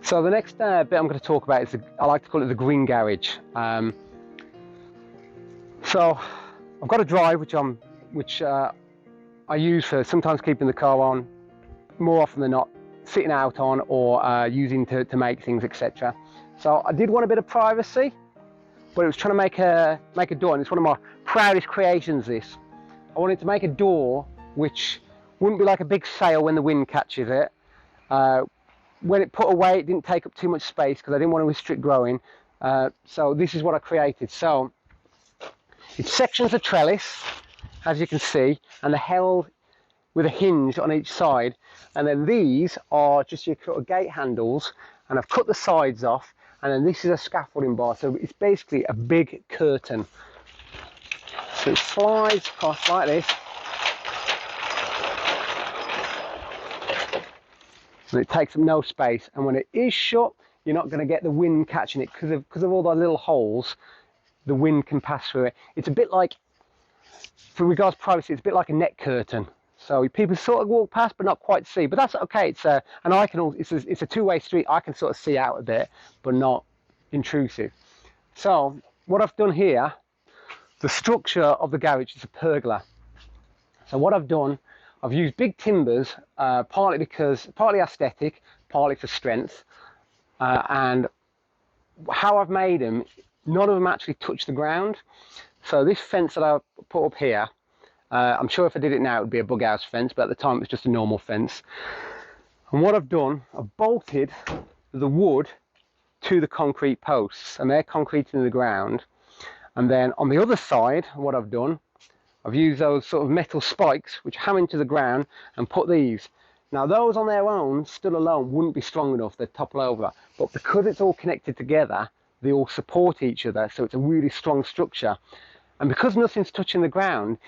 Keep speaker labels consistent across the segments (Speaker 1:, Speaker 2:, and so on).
Speaker 1: So the next bit I'm going to talk about is, I like to call it the green garage. So I've got a drive which I use for sometimes keeping the car on, more often than not sitting out on, or using to make things, etc. So I did want a bit of privacy, but it was trying to make a door, and it's one of my proudest creations, this. I wanted to make a door which wouldn't be like a big sail when the wind catches it. When it put away, it didn't take up too much space because I didn't want to restrict growing. So this is what I created. So it's sections of trellis, as you can see, and they're held with a hinge on each side. And then these are just your sort of gate handles, and I've cut the sides off. And then this is a scaffolding bar. So it's basically a big curtain. So it slides across like this. And it takes up no space, and when it is shut, you're not going to get the wind catching it because of all those little holes. The wind can pass through it. It's a bit like, for regards to privacy, it's a bit like a net curtain. So people sort of walk past but not quite see, but that's okay. It's a two-way street. I can sort of see out a bit, but not intrusive. So what I've done here, the structure of the garage is a pergola. So what I've done, I've used big timbers, partly aesthetic, partly for strength, and how I've made them, none of them actually touch the ground. So this fence that I put up here, I'm sure if I did it now it would be a bug house fence, but at the time it was just a normal fence. And what I've done, I've bolted the wood to the concrete posts, and they're concrete into the ground. And then on the other side, what I've done, I've used those sort of metal spikes which hammer into the ground and put these. Now those on their own, still alone, wouldn't be strong enough, they'd topple over. But because it's all connected together, they all support each other, so it's a really strong structure. And because nothing's touching the ground,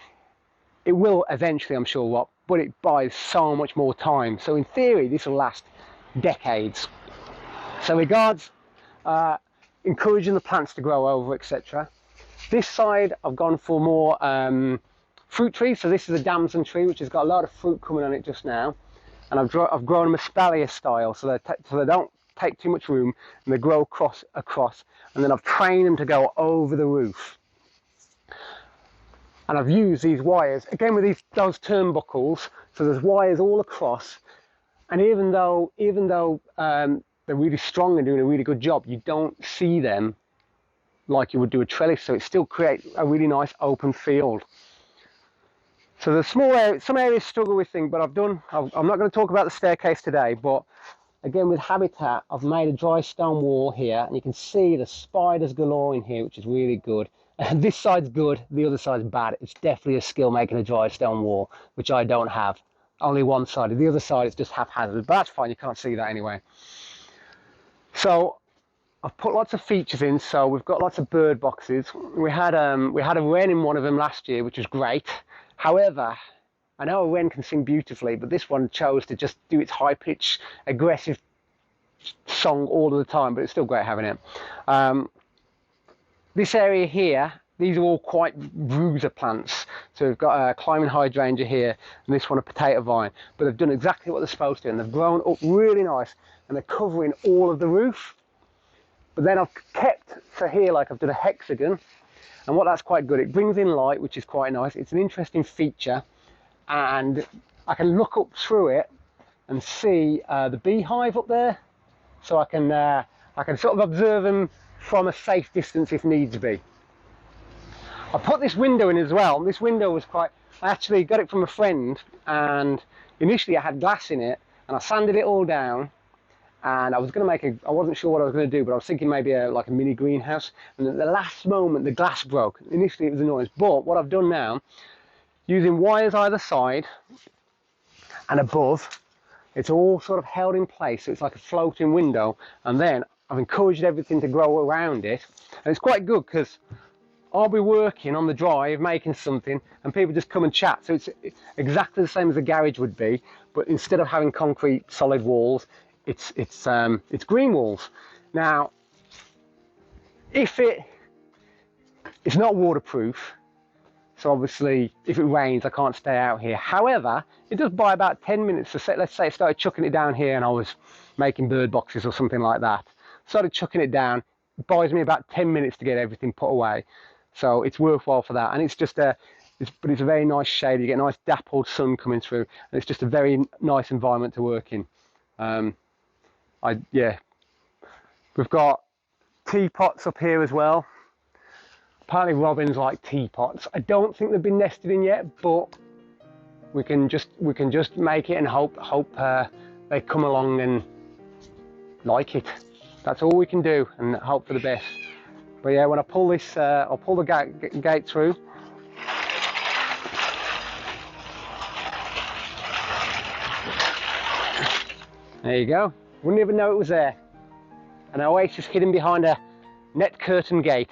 Speaker 1: it will eventually, I'm sure, rot, but it buys so much more time. So in theory, this will last decades. So regards encouraging the plants to grow over, etc. This side, I've gone for more fruit trees. So this is a damson tree, which has got a lot of fruit coming on it just now. And I've grown them espalier style, so they don't take too much room, and they grow across. And then I've trained them to go over the roof. And I've used these wires, again with those turnbuckles, so there's wires all across. And even though they're really strong and doing a really good job, you don't see them like you would do a trellis, so it still creates a really nice open field. So there's some areas struggle with things, but I'm not going to talk about the staircase today, but again with habitat, I've made a dry stone wall here, and you can see the spiders galore in here, which is really good. And this side's good, the other side's bad. It's definitely a skill making a dry stone wall, which I don't have. Only one side. The other side is just haphazard, but that's fine, you can't see that anyway. So I've put lots of features in, so we've got lots of bird boxes. We had a wren in one of them last year, which was great. However, I know a wren can sing beautifully, but this one chose to just do its high-pitched, aggressive song all of the time, but it's still great having it. This area here, these are all quite bruiser plants. So we've got a climbing hydrangea here, and this one a potato vine. But they've done exactly what they're supposed to, and they've grown up really nice, and they're covering all of the roof. But then I've kept for here, like I've done a hexagon, and what that's quite good, it brings in light, which is quite nice. It's an interesting feature, and I can look up through it and see the beehive up there, so I can sort of observe them from a safe distance if needs be. I put this window in as well. This window was I actually got it from a friend, and initially I had glass in it, and I sanded it all down, and I was going to I wasn't sure what I was going to do, but I was thinking maybe like a mini greenhouse, and at the last moment the glass broke. Initially it was a noise, but what I've done now, using wires either side and above, it's all sort of held in place, so it's like a floating window, and then I've encouraged everything to grow around it. And it's quite good because I'll be working on the drive, making something, and people just come and chat. So it's exactly the same as a garage would be, but instead of having concrete solid walls, it's green walls. Now, it's not waterproof, so obviously if it rains I can't stay out here. However, it does buy about 10 minutes. So let's say I started chucking it down here and I was making bird boxes or something like that. Started chucking it down. It buys me about 10 minutes to get everything put away, so it's worthwhile for that. And it's just but it's a very nice shade. You get a nice dappled sun coming through, and it's just a very nice environment to work in. Yeah, we've got teapots up here as well. Apparently robins like teapots. I don't think they've been nested in yet, but we can just make it and hope they come along and like it. That's all we can do, and hope for the best. But yeah, when I pull this, I'll pull the gate through. There you go. Wouldn't even know it was there. An oasis hidden behind a net curtain gate.